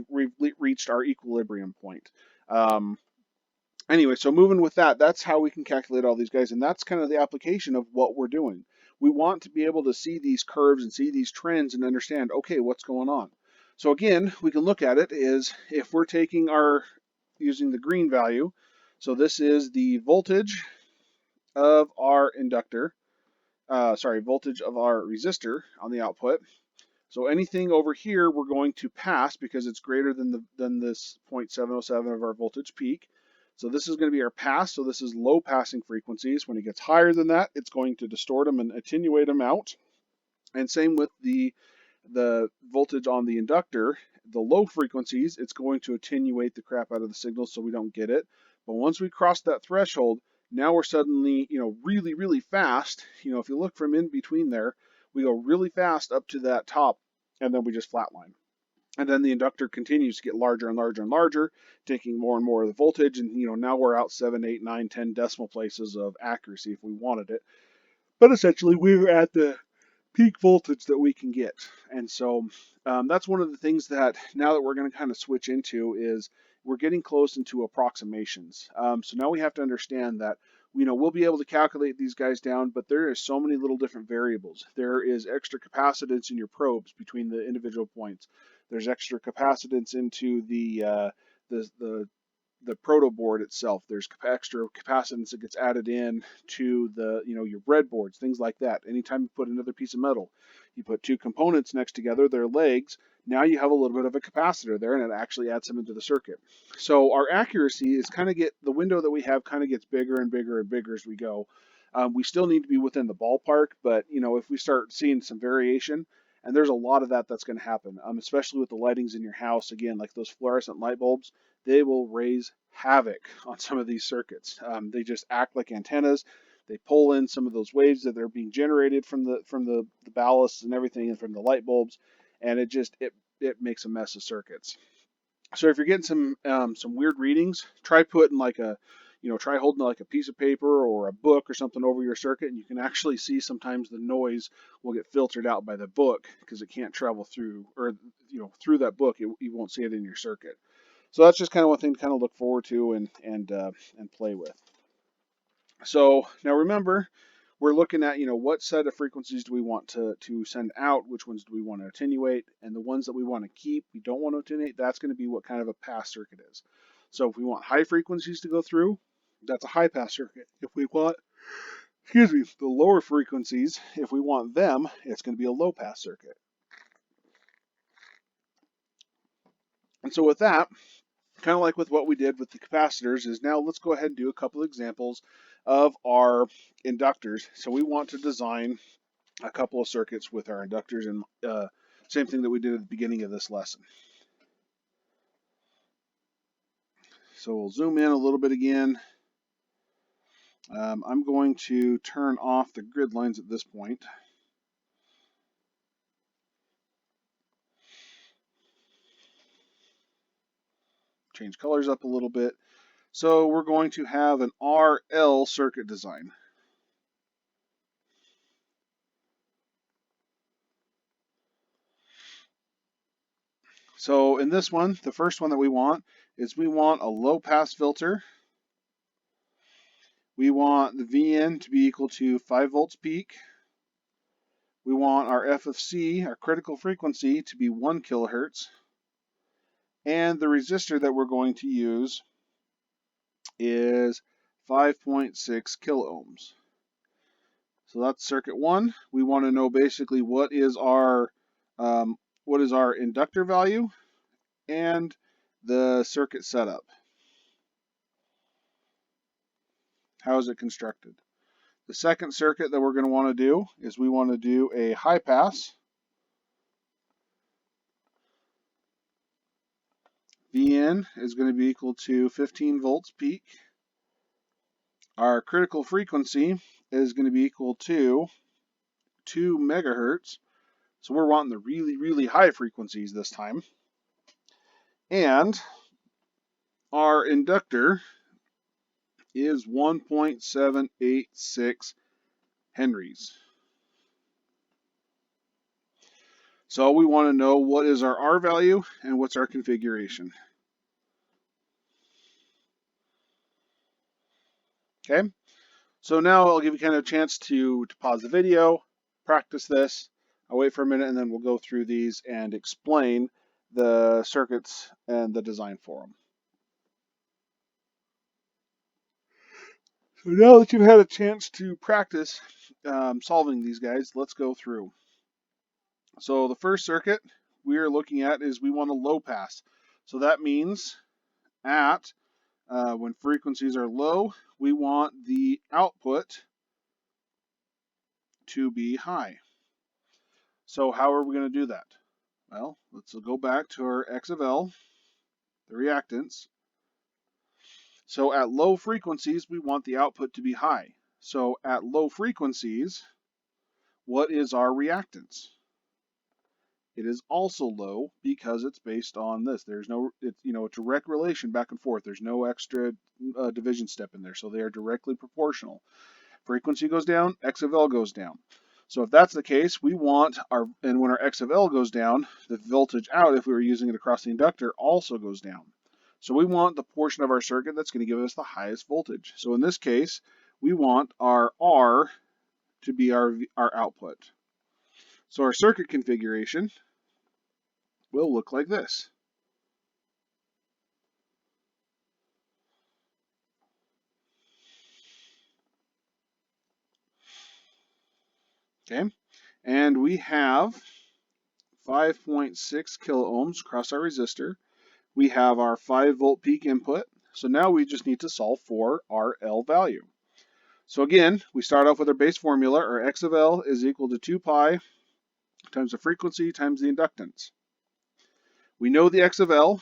we've reached our equilibrium point. Anyway, so moving with that, that's how we can calculate all these guys, and that's kind of the application of what we're doing. We want to be able to see these curves and see these trends and understand, okay, what's going on. So again, we can look at it is if we're using the green value. So this is the voltage of our inductor, voltage of our resistor on the output. So anything over here we're going to pass because it's greater than this 0.707 of our voltage peak. So this is going to be our pass. So this is low passing frequencies. When it gets higher than that, it's going to distort them and attenuate them out. And same with the voltage on the inductor, the low frequencies, it's going to attenuate the crap out of the signal so we don't get it. But once we cross that threshold, now we're suddenly, really, really fast. If you look from in between there, we go really fast up to that top, and then we just flatline. And then the inductor continues to get larger and larger and larger, taking more and more of the voltage. And, now we're out 7, 8, 9, 10 decimal places of accuracy if we wanted it. But essentially, we're at the peak voltage that we can get. And so that's one of the things that now that we're going to kind of switch into is we're getting close into approximations. So now we have to understand that we'll be able to calculate these guys down, but there is so many little different variables. There is extra capacitance in your probes between the individual points. There's extra capacitance into the proto board itself. There's extra capacitance that gets added in to your breadboards, things like that. Anytime you put another piece of metal, you put two components next together, their legs, now you have a little bit of a capacitor there, and it actually adds some into the circuit. So our accuracy is the window that we have kind of gets bigger and bigger and bigger as we go. We still need to be within the ballpark, but if we start seeing some variation, and there's a lot of that's going to happen, especially with the lightings in your house, again, like those fluorescent light bulbs, they will raise havoc on some of these circuits. They just act like antennas. They pull in some of those waves that are being generated from the ballasts and everything, and from the light bulbs, and it makes a mess of circuits. So if you're getting some weird readings, try holding like a piece of paper or a book or something over your circuit, and you can actually see sometimes the noise will get filtered out by the book because it can't travel through through that book. You won't see it in your circuit. So that's just kind of one thing to kind of look forward to and play with. So now remember, we're looking at what set of frequencies do we want to send out, which ones do we want to attenuate, and the ones that we want to keep, we don't want to attenuate. That's going to be what kind of a pass circuit is. So if we want high frequencies to go through, that's a high pass circuit. If we want, the lower frequencies, if we want them, it's going to be a low pass circuit. And so with that, kind of like with what we did with the capacitors, is now let's go ahead and do a couple examples of our inductors. So we want to design a couple of circuits with our inductors, and same thing that we did at the beginning of this lesson. So we'll zoom in a little bit again. I'm going to turn off the grid lines at this point. Change colors up a little bit. So we're going to have an RL circuit design. So in this one, the first one that we want is we want a low pass filter. We want the VN to be equal to 5 volts peak. We want our FFC, our critical frequency, to be 1 kilohertz. And the resistor that we're going to use is 5.6 kiloohms. So that's circuit 1. We want to know basically what is our inductor value and the circuit setup. How is it constructed? The second circuit that we're going to want to do is we want to do a high pass. Vn is going to be equal to 15 volts peak. Our critical frequency is going to be equal to 2 megahertz. So we're wanting the really, really high frequencies this time. And our inductor is 1.786 henries. So we want to know what is our R value and what's our configuration. Okay, so now I'll give you kind of a chance to pause the video, practice this. I'll wait for a minute and then we'll go through these and explain the circuits and the design for them. So now that you've had a chance to practice solving these guys, let's go through. So the first circuit we are looking at is we want a low pass. So that means at when frequencies are low, we want the output to be high. So how are we going to do that? Well, let's go back to our X of L, the reactance. So at low frequencies, we want the output to be high. So at low frequencies, what is our reactance? It is also low because it's based on this. There's no, it's a direct relation back and forth. There's no extra division step in there. So they are directly proportional. Frequency goes down, X of L goes down. So if that's the case, we want and when our X of L goes down, the voltage out, if we were using it across the inductor, also goes down. So we want the portion of our circuit that's going to give us the highest voltage. So in this case, we want our R to be our output. So our circuit configuration will look like this. Okay, and we have 5.6 kiloohms across our resistor. We have our 5 volt peak input. So now we just need to solve for our L value. So again, we start off with our base formula. Our X of L is equal to 2 pi times the frequency times the inductance. We know the X of L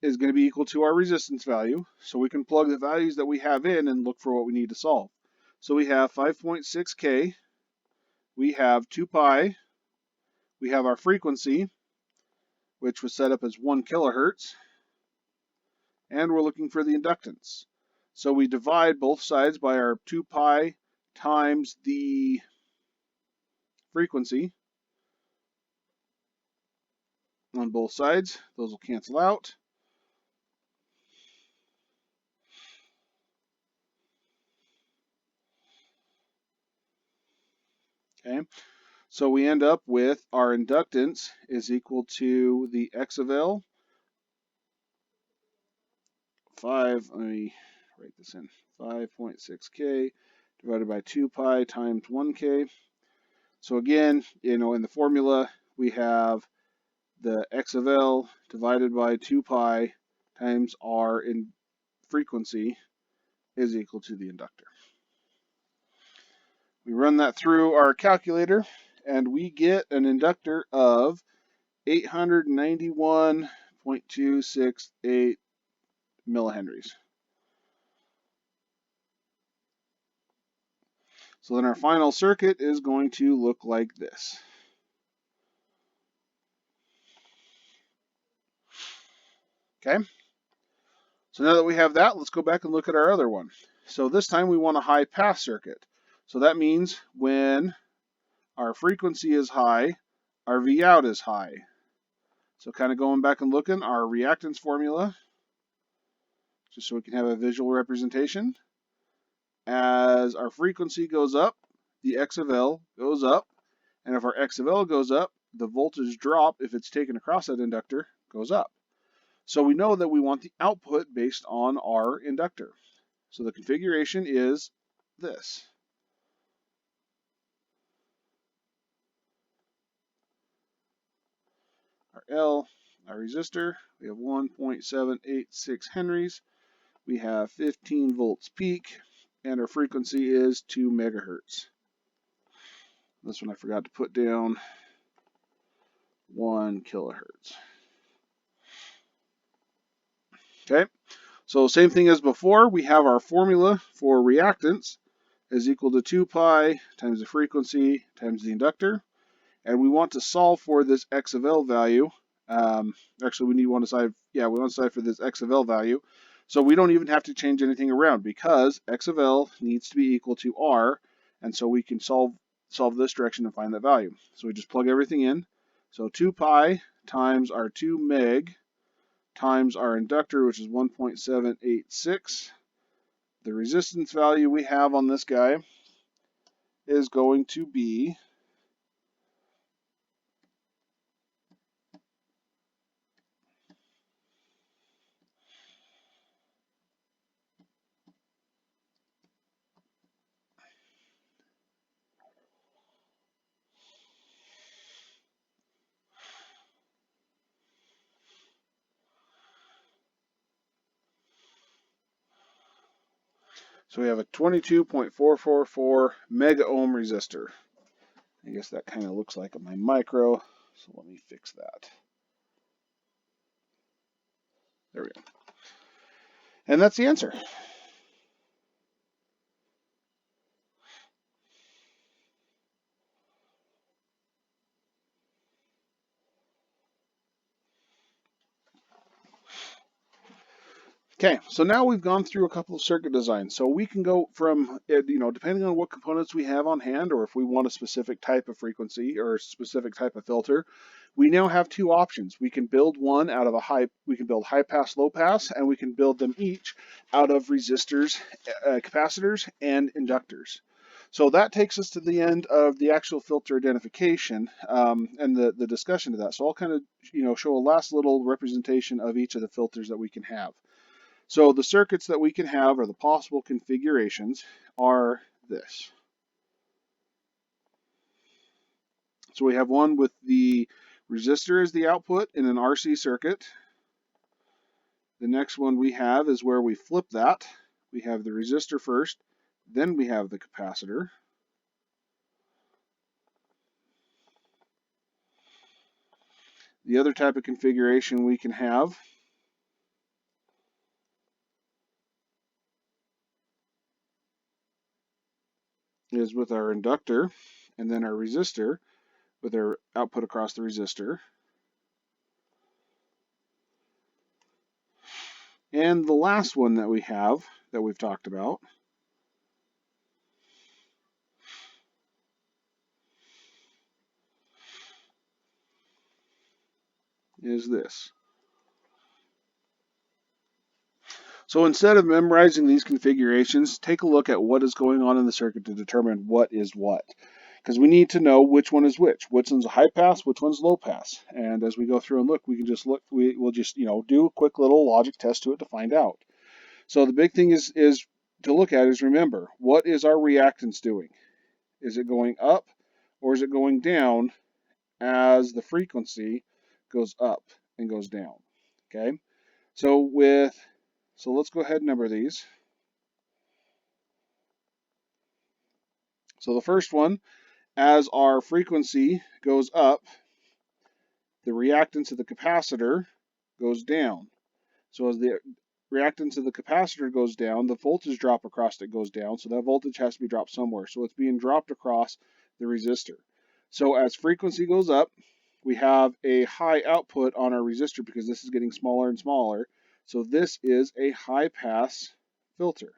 is going to be equal to our resistance value. So we can plug the values that we have in and look for what we need to solve. So we have 5.6K. We have 2 pi. We have our frequency, which was set up as 1 kilohertz. And we're looking for the inductance. So we divide both sides by our 2 pi times the frequency on both sides. Those will cancel out. Okay, so we end up with our inductance is equal to the X of L. Let me write this in, 5.6K divided by 2 pi times 1K. So again, in the formula, we have the X of L divided by 2 pi times R in frequency is equal to the inductor. We run that through our calculator and we get an inductor of 891.268 millihenries. So then our final circuit is going to look like this. Okay, so now that we have that, let's go back and look at our other one. So this time we want a high pass circuit. So that means when our frequency is high, our V out is high. So kind of going back and looking, our reactance formula, just so we can have a visual representation. As our frequency goes up, the X of L goes up. And if our X of L goes up, the voltage drop, if it's taken across that inductor, goes up. So we know that we want the output based on our inductor. So the configuration is this. Our L, our resistor, we have 1.786 henries. We have 15 volts peak, and our frequency is 2 megahertz. This one I forgot to put down 1 kilohertz. Okay, so same thing as before, we have our formula for reactance is equal to 2 pi times the frequency times the inductor. And we want to solve for this X of L value. Actually, we want to solve for this X of L value. So we don't even have to change anything around because X of L needs to be equal to R. And so we can solve this direction and find that value. So we just plug everything in. So 2 pi times our 2 meg times our inductor, which is 1.786. The resistance value we have on this guy is going to be So we have a 22.444 mega ohm resistor. I guess that kind of looks like my micro, so let me fix that. There we go. And that's the answer. Okay, so now we've gone through a couple of circuit designs. So we can go from, depending on what components we have on hand, or if we want a specific type of frequency or a specific type of filter, we now have two options. We can build one out of we can build high pass, low pass, and we can build them each out of resistors, capacitors, and inductors. So that takes us to the end of the actual filter identification and the discussion of that. So I'll kind of, show a last little representation of each of the filters that we can have. So the circuits that we can have, or the possible configurations, are this. So we have one with the resistor as the output in an RC circuit. The next one we have is where we flip that. We have the resistor first, then we have the capacitor. The other type of configuration we can have is with our inductor and then our resistor with our output across the resistor. And the last one that we have that we've talked about is this. So instead of memorizing these configurations, take a look at what is going on in the circuit to determine what is what. Because we need to know which one is which one's a high pass, which one's low pass. And as we go through and look, we can just look, we'll just, do a quick little logic test to it to find out. So the big thing is to look at is remember, what is our reactance doing? Is it going up or is it going down as the frequency goes up and goes down? Okay. So let's go ahead and number these. So the first one, as our frequency goes up, the reactance of the capacitor goes down. So as the reactance of the capacitor goes down, the voltage drop across it goes down. So that voltage has to be dropped somewhere. So it's being dropped across the resistor. So as frequency goes up, we have a high output on our resistor because this is getting smaller and smaller. So this is a high pass filter.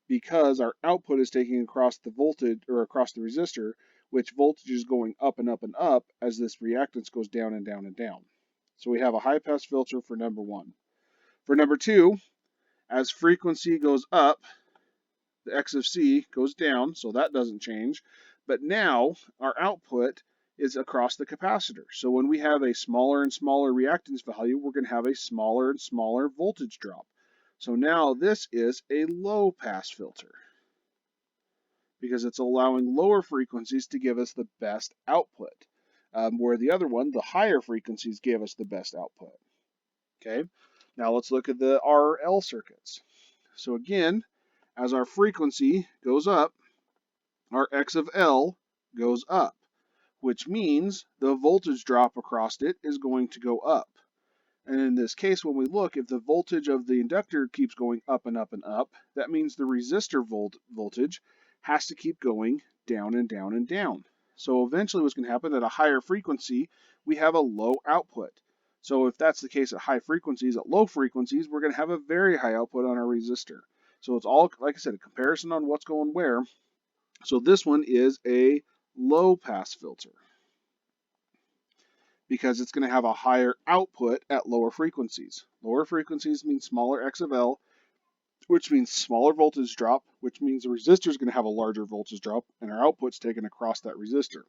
Because our output is taking across the voltage or across the resistor, which voltage is going up and up and up as this reactance goes down and down and down. So we have a high pass filter for number one. For number two, as frequency goes up, the X of C goes down, so that doesn't change. But now our output is across the capacitor. So when we have a smaller and smaller reactance value, we're going to have a smaller and smaller voltage drop. So now this is a low pass filter because it's allowing lower frequencies to give us the best output, where the other one, the higher frequencies, give us the best output. Okay, now let's look at the RL circuits. So again, as our frequency goes up, our X of L goes up, which means the voltage drop across it is going to go up. And in this case, when we look, if the voltage of the inductor keeps going up and up and up, that means the resistor voltage has to keep going down and down and down. So eventually what's going to happen at a higher frequency, we have a low output. So if that's the case at high frequencies, at low frequencies, we're going to have a very high output on our resistor. So it's all, like I said, a comparison on what's going where. So this one is a low pass filter because it's going to have a higher output at lower frequencies. Lower frequencies means smaller X of L, which means smaller voltage drop, which means the resistor is going to have a larger voltage drop, and our output's taken across that resistor.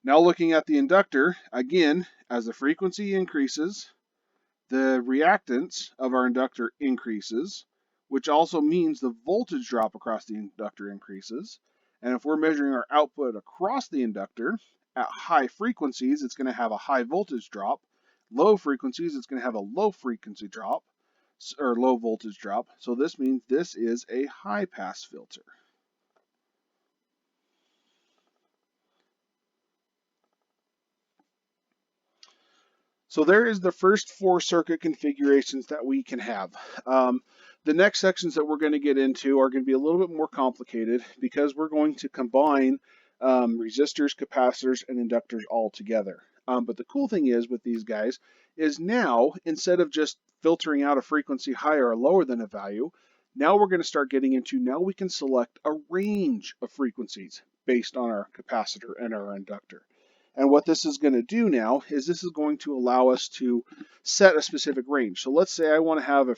Now looking at the inductor, again, as the frequency increases, the reactance of our inductor increases, which also means the voltage drop across the inductor increases. And if we're measuring our output across the inductor, at high frequencies, it's going to have a high voltage drop. Low frequencies, it's going to have a low frequency drop, or low voltage drop. So this means this is a high pass filter. So there is the first four circuit configurations that we can have. The next sections that we're going to get into are going to be a little bit more complicated because we're going to combine resistors, capacitors, and inductors all together. But the cool thing is with these guys is now, instead of just filtering out a frequency higher or lower than a value, now we're going to start getting into, now we can select a range of frequencies based on our capacitor and our inductor. And what this is going to do now is this is going to allow us to set a specific range. So let's say I want to have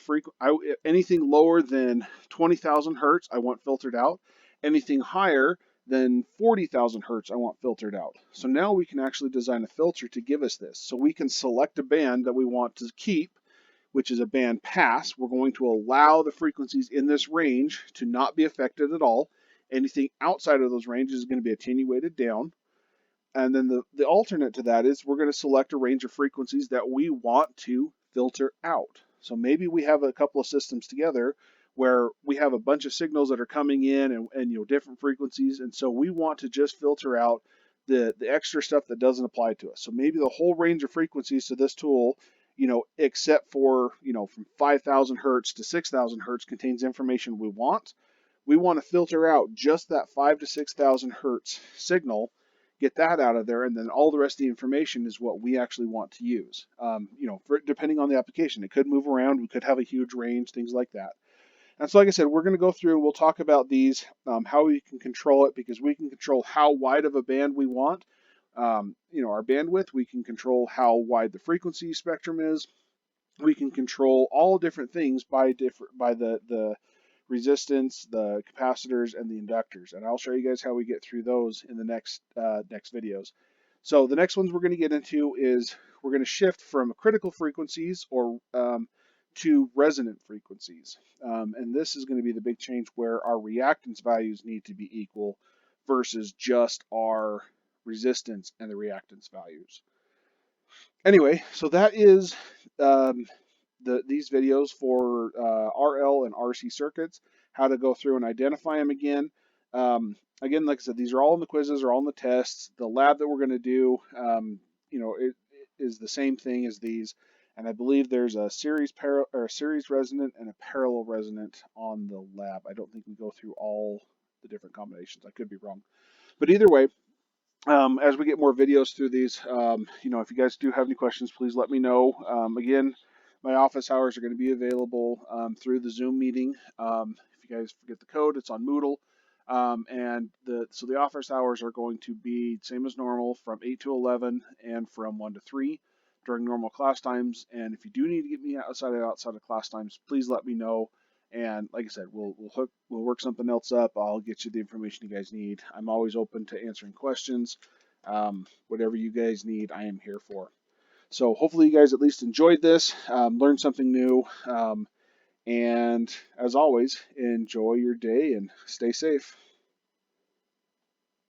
anything lower than 20,000 hertz, I want filtered out. Anything higher than 40,000 hertz, I want filtered out. So now we can actually design a filter to give us this. So we can select a band that we want to keep, which is a band pass. We're going to allow the frequencies in this range to not be affected at all. Anything outside of those ranges is going to be attenuated down. And then the alternate to that is we're going to select a range of frequencies that we want to filter out. So maybe we have a couple of systems together where we have a bunch of signals that are coming in and different frequencies, and so we want to just filter out the extra stuff that doesn't apply to us. So maybe the whole range of frequencies to this tool, except for from 5,000 hertz to 6,000 hertz contains information we want. We want to filter out just that 5,000 to 6,000 hertz signal, get that out of there, and then all the rest of the information is what we actually want to use. Depending on the application, it could move around, we could have a huge range, things like that. And so like I said, we're going to go through and we'll talk about these, how we can control it, because we can control how wide of a band we want. Our bandwidth, we can control how wide the frequency spectrum is. We can control all different things by the resistance, the capacitors, and the inductors. And I'll show you guys how we get through those in the next videos. So the next ones we're going to get into is we're going to shift from critical frequencies to resonant frequencies. And this is going to be the big change where our reactance values need to be equal versus just our resistance and the reactance values. Anyway, so that is these videos for RL and RC circuits, how to go through and identify them again. Again, like I said, these are all in the quizzes, are all in the tests. The lab that we're going to do, it is the same thing as these. And I believe there's a series resonant and a parallel resonant on the lab. I don't think we go through all the different combinations. I could be wrong. But either way, as we get more videos through these, if you guys do have any questions, please let me know. Again, my office hours are going to be available through the Zoom meeting. If you guys forget the code, it's on Moodle. And so the office hours are going to be same as normal from 8 to 11 and from 1 to 3 during normal class times. And if you do need to get me outside of class times, please let me know. And like I said, we'll work something else up. I'll get you the information you guys need. I'm always open to answering questions. Whatever you guys need, I am here for. So hopefully you guys at least enjoyed this, learned something new, and as always, enjoy your day and stay safe.